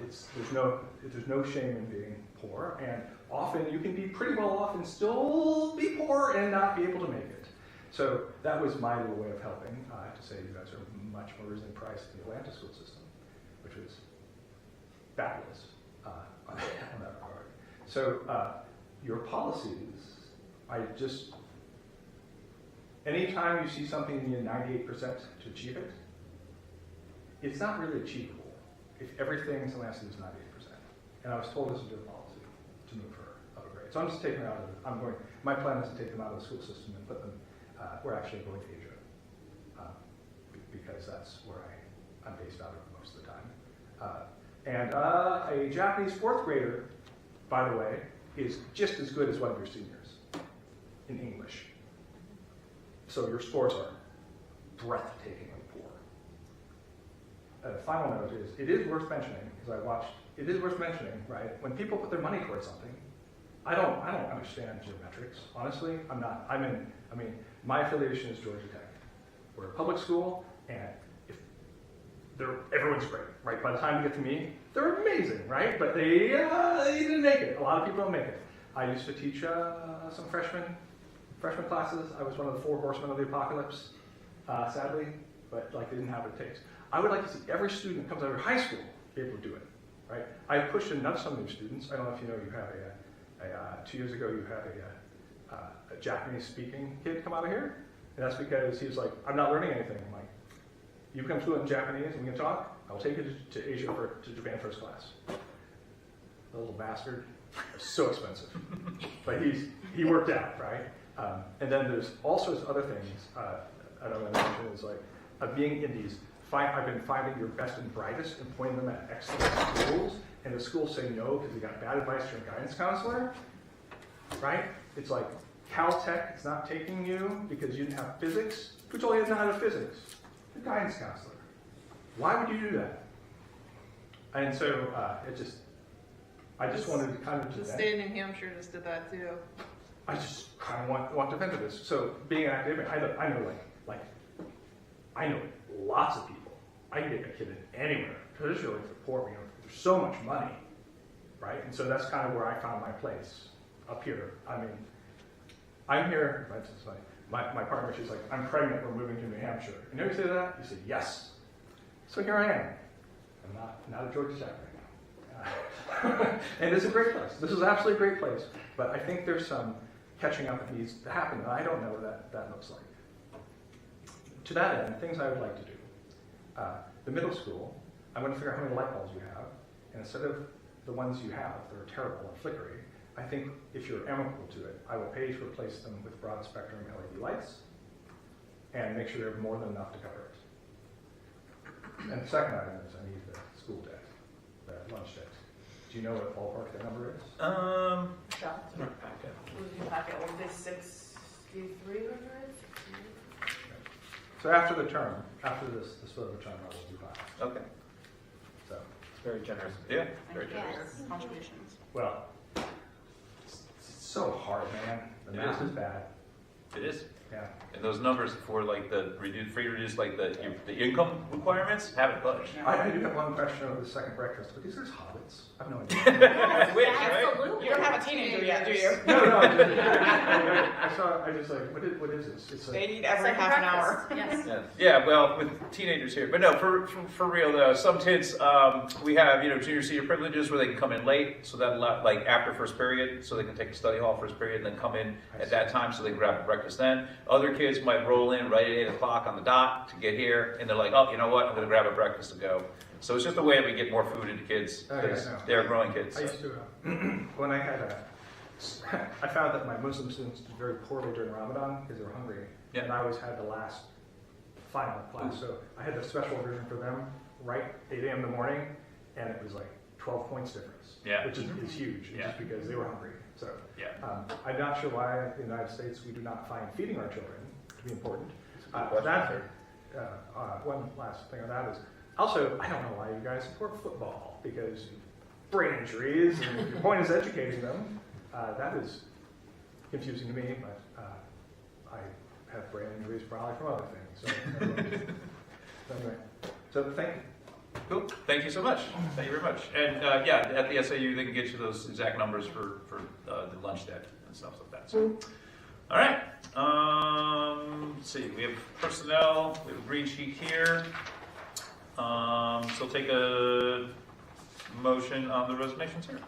was there's no shame in being poor. And often you can be pretty well off and still be poor and not be able to make it. So that was my little way of helping. I have to say you guys are much more reasonably priced than the Atlanta school system, which was fabulous on that regard. So your policies, anytime you see something and you need 98% to achieve it, it's not really achievable if everything someone has to do is 98%. And I was told this is your policy to move her up a grade. So I'm just taking her out of it. My plan is to take them out of the school system and put them, we're actually going to Asia because that's where I'm based out of most of the time. And a Japanese 4th grader, by the way, is just as good as one of your seniors in English. So your scores are breathtakingly poor. Final note is, it is worth mentioning, right? When people put their money towards something, I don't understand geometrics, honestly. My affiliation is Georgia Tech. We're a public school, and everyone's great, right? By the time you get to me, they're amazing, right? But they didn't make it. A lot of people don't make it. I used to teach some freshman classes. I was one of the 4 horsemen of the apocalypse, sadly, but they didn't have what it takes. I would like to see every student that comes out of high school be able to do it, right? I pushed enough some of your students. I don't know if you know, you have 2 years ago, you had a Japanese-speaking kid come out of here, and that's because he was like, I'm not learning anything. I'm like, you become fluent in Japanese and we can talk, I'll take you to Asia to Japan first class. the little bastard, so expensive. But he worked out, right? And then there's all sorts of other things. I don't want to mention is like being in these. I've been finding your best and brightest and pointing them at excellent schools, and the schools say no because they got bad advice from a guidance counselor, right? It's like Caltech is not taking you because you didn't have physics. Who told you not to have physics? The guidance counselor. Why would you do that? And so I just wanted to kind of The state of New Hampshire just did that too. I just kind of want to vent to this. So being an academic, I know lots of people. I can get a kid in anywhere, particularly for poor. There's so much money, right? And so that's kind of where I found my place up here. I mean, I'm here. For instance, my partner, she's like, I'm pregnant. We're moving to New Hampshire. You know, you say that? You say yes. So here I am. I'm not at Georgia Tech right now. And it's a great place. This is absolutely a great place. But I think there's some catching up that needs to happen, and I don't know what that looks like. To that end, things I would like to do. The middle school, I'm going to figure out how many light bulbs we have, and instead of the ones you have that are terrible and flickery, I think if you're amicable to it, I will pay to replace them with broad spectrum LED lights and make sure they have more than enough to cover it. And the second item is I need the school debt, the lunch debt. Do you know what ballpark that number is? Shots. in our packet. What was your packet? What was it, 6,300? So after the term, after this split of the term, I will do that. Okay. So, It's very generous. Yeah, very generous. Yes. Contributions. well, it's so hard, man. The It math is. is bad. It is. Yeah. And those numbers for like the free to reduce like the income requirements haven't budged. I do have one question over the second breakfast, but these are hobbits. I have no idea. I wish, right? Absolutely. You don't have a teenager yet, do you? No. I just like, what is this? It's They like, need every half an hour. Yes. Yes. Yeah, well, with teenagers here, but no, for real though, some kids, we have, junior, senior privileges where they can come in late, so that like after first period, so they can take a study hall first period and then come in at that time so they can grab breakfast then. Other kids might roll in right at 8 o'clock on the dot to get here, and they're like, oh, you know what, I'm gonna grab a breakfast to go. So it's just a way we get more food into kids, Oh, yeah, because no. they're growing kids. I So. used to, when I had I found that my Muslim students did very poorly during Ramadan because they were hungry. Yeah. And I always had the last final class. So I had the special version for them, right, 8 a.m. in the morning, and it was like 12 points difference. Yeah. Which is huge, Yeah. just because they were hungry. So Yeah. I'm not sure why in the United States we do not find feeding our children to be important. Good question. One last thing on that is, also, I don't know why you guys support football, because brain injuries, and if your point is educating them, that is confusing to me, but I have brain injuries probably from other things. So anyway, so thank you. Cool. Thank you so much. Thank you very much. And yeah, at the SAU, they can get you those exact numbers for the lunch debt and stuff like that. So, all right. Let's see. We have personnel. We have a green sheet here. So take a motion on the resignations here.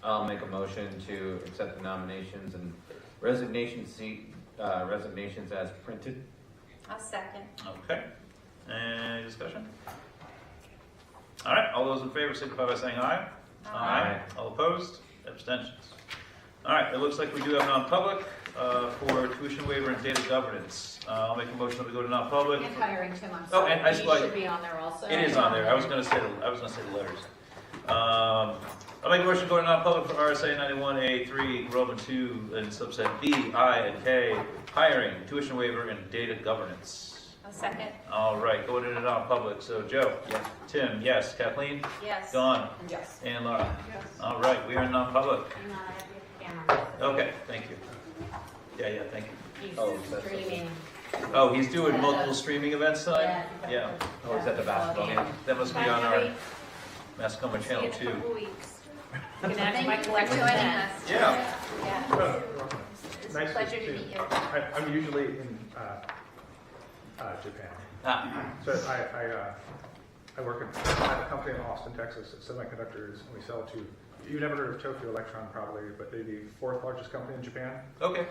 I'll make a motion to accept the nominations and resignations as printed. I'll second. Okay. Any discussion? All right. All those in favor signify by saying aye. Aye. All opposed? Abstentions. All right. It looks like we do have non-public for tuition waiver and data governance. I'll make a motion that we go to non-public. And hiring Tim, I'm Oh, sorry. and I He should be on there also. It is on there. I was going to say the letters. I'll make a motion to go to non-public for RSA 91A3, Roman 2, and subset B, I, and K, hiring, tuition waiver, and data governance. I'll second. All right, going into non-public. So Joe? Yes. Tim? Yes. Kathleen? Yes. Dawn? Yes. And Laura? Yes. All right, we are in non-public. Hang on, I have the camera. Okay, thank you. Yeah, thank you. He's Oh, that's streaming. Oh, he's doing multiple streaming events tonight? Yeah. Oh, is that the basketball game? That must be on our Mascoma See you channel in a too. couple weeks. You can add to Thank my you for collection joining then. us. Yeah. Yeah. Oh, you're welcome. It's Nice a pleasure to see meet you. I'm usually in Japan. Ah, So I work at a company in Austin, Texas, semiconductors, and we sell to, you've never heard of Tokyo Electron probably, but they're the fourth largest company in Japan. okay.